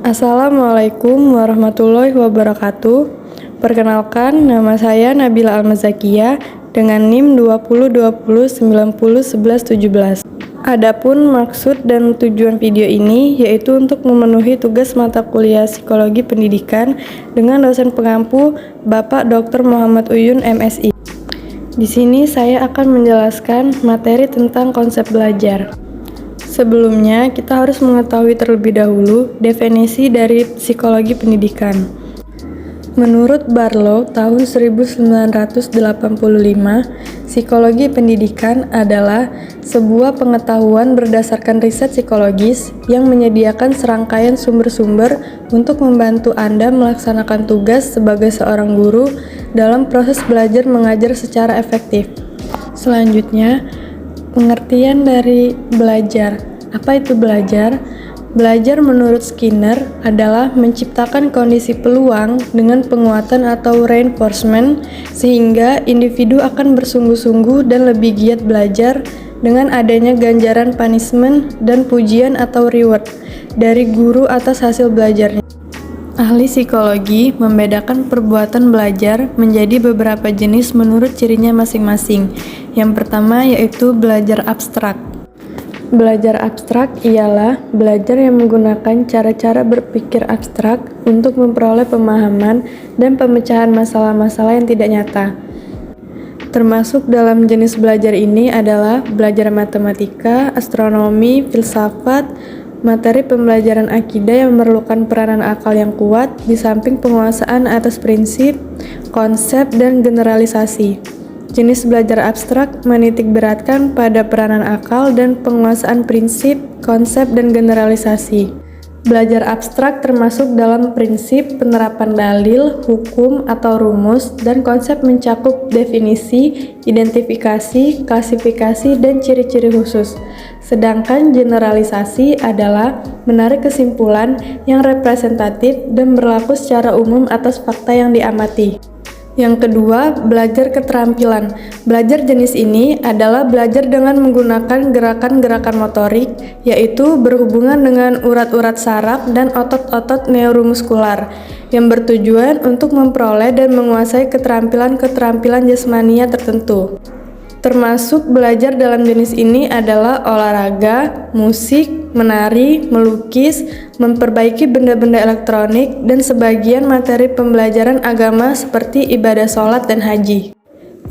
Assalamualaikum warahmatullahi wabarakatuh. Perkenalkan, nama saya Nabila Almazakiyah dengan NIM 2020901117. Adapun maksud dan tujuan video ini yaitu untuk memenuhi tugas mata kuliah Psikologi Pendidikan dengan dosen pengampu Bapak Dr. Muhammad Uyun MSI. Di sini saya akan menjelaskan materi tentang konsep belajar. Sebelumnya, kita harus mengetahui terlebih dahulu definisi dari psikologi pendidikan. Menurut Barlow tahun 1985, psikologi pendidikan adalah sebuah pengetahuan berdasarkan riset psikologis yang menyediakan serangkaian sumber-sumber untuk membantu Anda melaksanakan tugas sebagai seorang guru dalam proses belajar mengajar secara efektif. Selanjutnya, pengertian dari belajar. Apa itu belajar? Belajar menurut Skinner adalah menciptakan kondisi peluang dengan penguatan atau reinforcement sehingga individu akan bersungguh-sungguh dan lebih giat belajar dengan adanya ganjaran punishment dan pujian atau reward dari guru atas hasil belajarnya. Ahli psikologi membedakan perbuatan belajar menjadi beberapa jenis menurut cirinya masing-masing. Yang pertama yaitu belajar abstrak. Belajar abstrak ialah belajar yang menggunakan cara-cara berpikir abstrak untuk memperoleh pemahaman dan pemecahan masalah-masalah yang tidak nyata. Termasuk dalam jenis belajar ini adalah belajar matematika, astronomi, filsafat, materi pembelajaran akidah yang memerlukan peranan akal yang kuat di samping penguasaan atas prinsip, konsep, dan generalisasi. Jenis belajar abstrak menitik beratkan pada peranan akal dan penguasaan prinsip, konsep, dan generalisasi. Belajar abstrak termasuk dalam prinsip penerapan dalil, hukum, atau rumus, dan konsep mencakup definisi, identifikasi, klasifikasi, dan ciri-ciri khusus. Sedangkan generalisasi adalah menarik kesimpulan yang representatif dan berlaku secara umum atas fakta yang diamati. Yang kedua, belajar keterampilan. Belajar jenis ini adalah belajar dengan menggunakan gerakan-gerakan motorik, yaitu berhubungan dengan urat-urat saraf dan otot-otot neuromuskular, yang bertujuan untuk memperoleh dan menguasai keterampilan-keterampilan jasmania tertentu. Termasuk belajar dalam jenis ini adalah olahraga, musik, menari, melukis, memperbaiki benda-benda elektronik, dan sebagian materi pembelajaran agama seperti ibadah sholat dan haji.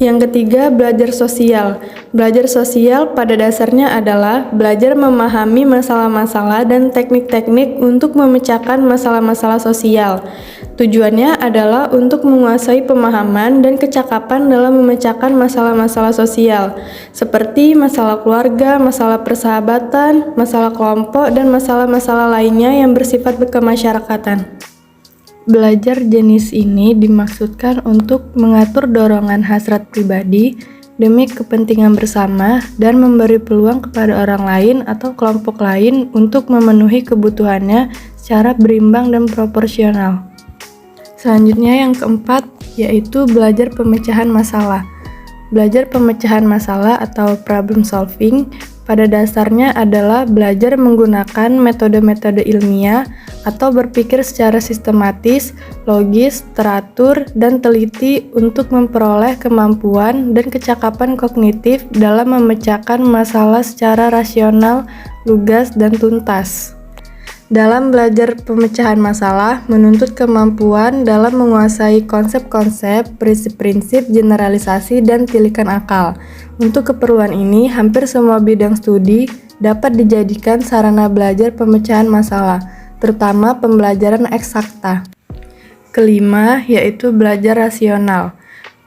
Yang ketiga, belajar sosial. Belajar sosial pada dasarnya adalah belajar memahami masalah-masalah dan teknik-teknik untuk memecahkan masalah-masalah sosial. Tujuannya adalah untuk menguasai pemahaman dan kecakapan dalam memecahkan masalah-masalah sosial, seperti masalah keluarga, masalah persahabatan, masalah kelompok, dan masalah-masalah lainnya yang bersifat kemasyarakatan. Belajar jenis ini dimaksudkan untuk mengatur dorongan hasrat pribadi demi kepentingan bersama dan memberi peluang kepada orang lain atau kelompok lain untuk memenuhi kebutuhannya secara berimbang dan proporsional. Selanjutnya yang keempat yaitu belajar pemecahan masalah. Belajar pemecahan masalah atau problem solving pada dasarnya adalah belajar menggunakan metode-metode ilmiah atau berpikir secara sistematis, logis, teratur, dan teliti untuk memperoleh kemampuan dan kecakapan kognitif dalam memecahkan masalah secara rasional, lugas, dan tuntas. Dalam belajar pemecahan masalah menuntut kemampuan dalam menguasai konsep-konsep, prinsip-prinsip, generalisasi, dan tilikan akal. Untuk keperluan ini, hampir semua bidang studi dapat dijadikan sarana belajar pemecahan masalah, terutama pembelajaran eksakta. Kelima, yaitu belajar rasional.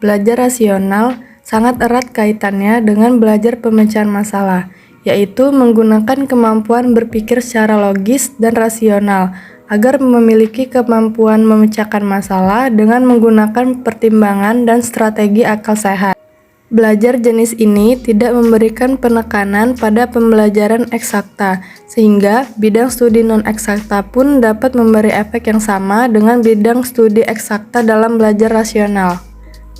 Belajar rasional sangat erat kaitannya dengan belajar pemecahan masalah, yaitu menggunakan kemampuan berpikir secara logis dan rasional agar memiliki kemampuan memecahkan masalah dengan menggunakan pertimbangan dan strategi akal sehat. Belajar jenis ini tidak memberikan penekanan pada pembelajaran eksakta, sehingga bidang studi non-eksakta pun dapat memberi efek yang sama dengan bidang studi eksakta dalam belajar rasional.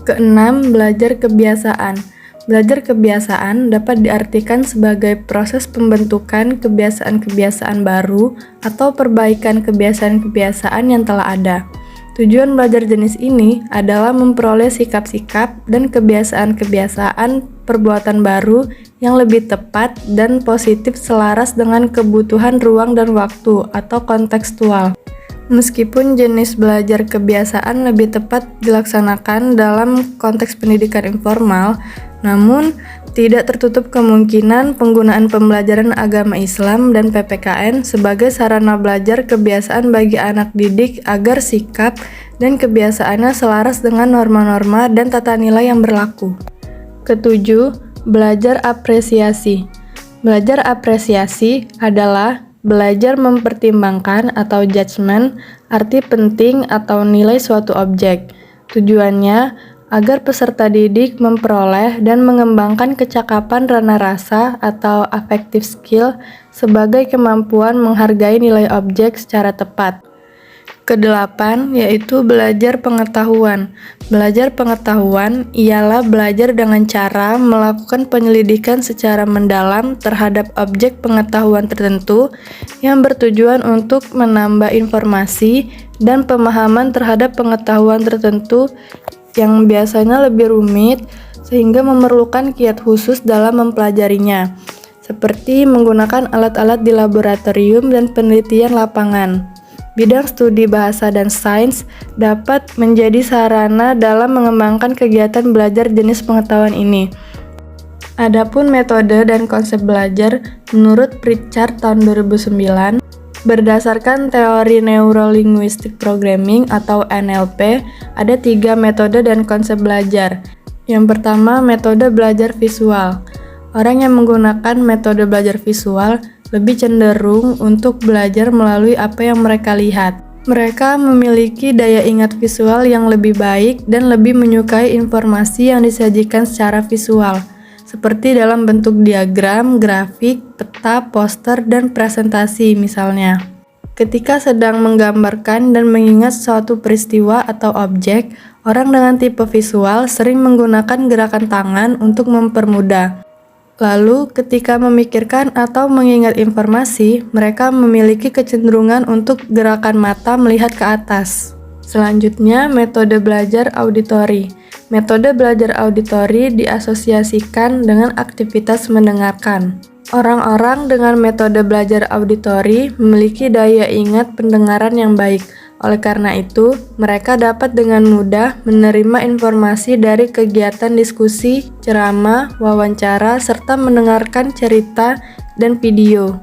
Keenam, belajar kebiasaan. Belajar kebiasaan dapat diartikan sebagai proses pembentukan kebiasaan-kebiasaan baru atau perbaikan kebiasaan-kebiasaan yang telah ada. Tujuan belajar jenis ini adalah memperoleh sikap-sikap dan kebiasaan-kebiasaan perbuatan baru yang lebih tepat dan positif selaras dengan kebutuhan ruang dan waktu atau kontekstual. Meskipun jenis belajar kebiasaan lebih tepat dilaksanakan dalam konteks pendidikan informal, namun tidak tertutup kemungkinan penggunaan pembelajaran agama Islam dan PPKN sebagai sarana belajar kebiasaan bagi anak didik agar sikap dan kebiasaannya selaras dengan norma-norma dan tata nilai yang berlaku. Ketujuh, belajar apresiasi. Belajar apresiasi adalah belajar mempertimbangkan atau judgement, arti penting atau nilai suatu objek. Tujuannya agar peserta didik memperoleh dan mengembangkan kecakapan rana rasa atau affective skill sebagai kemampuan menghargai nilai objek secara tepat. Kedelapan, yaitu belajar pengetahuan. Belajar pengetahuan ialah belajar dengan cara melakukan penyelidikan secara mendalam terhadap objek pengetahuan tertentu yang bertujuan untuk menambah informasi dan pemahaman terhadap pengetahuan tertentu yang biasanya lebih rumit sehingga memerlukan kiat khusus dalam mempelajarinya, seperti menggunakan alat-alat di laboratorium dan penelitian lapangan. Bidang studi bahasa dan sains dapat menjadi sarana dalam mengembangkan kegiatan belajar jenis pengetahuan ini. Adapun metode dan konsep belajar menurut Pritchard tahun 2009, berdasarkan teori Neuro-Linguistic Programming atau NLP, ada 3 metode dan konsep belajar. Yang pertama, metode belajar visual. Orang yang menggunakan metode belajar visual lebih cenderung untuk belajar melalui apa yang mereka lihat. Mereka memiliki daya ingat visual yang lebih baik dan lebih menyukai informasi yang disajikan secara visual, seperti dalam bentuk diagram, grafik, peta, poster, dan presentasi misalnya. Ketika sedang menggambarkan dan mengingat suatu peristiwa atau objek, orang dengan tipe visual sering menggunakan gerakan tangan untuk mempermudah. Lalu, ketika memikirkan atau mengingat informasi, mereka memiliki kecenderungan untuk gerakan mata melihat ke atas. Selanjutnya, metode belajar auditori. Metode belajar auditori diasosiasikan dengan aktivitas mendengarkan. Orang-orang dengan metode belajar auditori memiliki daya ingat pendengaran yang baik. Oleh karena itu, mereka dapat dengan mudah menerima informasi dari kegiatan diskusi, ceramah, wawancara, serta mendengarkan cerita dan video.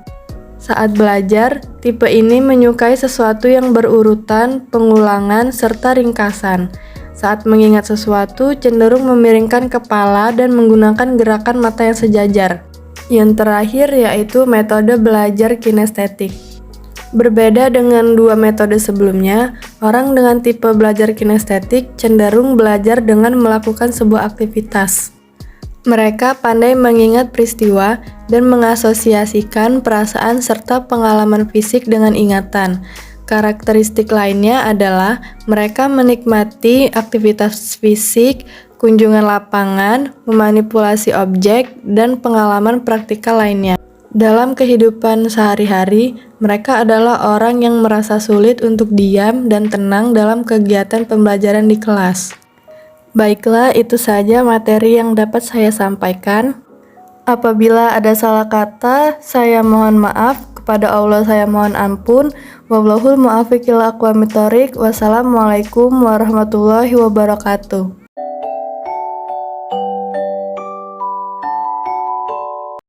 Saat belajar, tipe ini menyukai sesuatu yang berurutan, pengulangan, serta ringkasan. Saat mengingat sesuatu, cenderung memiringkan kepala dan menggunakan gerakan mata yang sejajar. Yang terakhir yaitu metode belajar kinestetik. Berbeda dengan 2 metode sebelumnya, orang dengan tipe belajar kinestetik cenderung belajar dengan melakukan sebuah aktivitas. Mereka pandai mengingat peristiwa dan mengasosiasikan perasaan serta pengalaman fisik dengan ingatan. Karakteristik lainnya adalah mereka menikmati aktivitas fisik, kunjungan lapangan, memanipulasi objek, dan pengalaman praktikal lainnya. Dalam kehidupan sehari-hari, mereka adalah orang yang merasa sulit untuk diam dan tenang dalam kegiatan pembelajaran di kelas. Baiklah, itu saja materi yang dapat saya sampaikan. Apabila ada salah kata, saya mohon maaf. Kepada Allah saya mohon ampun. Wallahul muwaffiq ila aqwamit thoriq. Wassalamualaikum warahmatullahi wabarakatuh.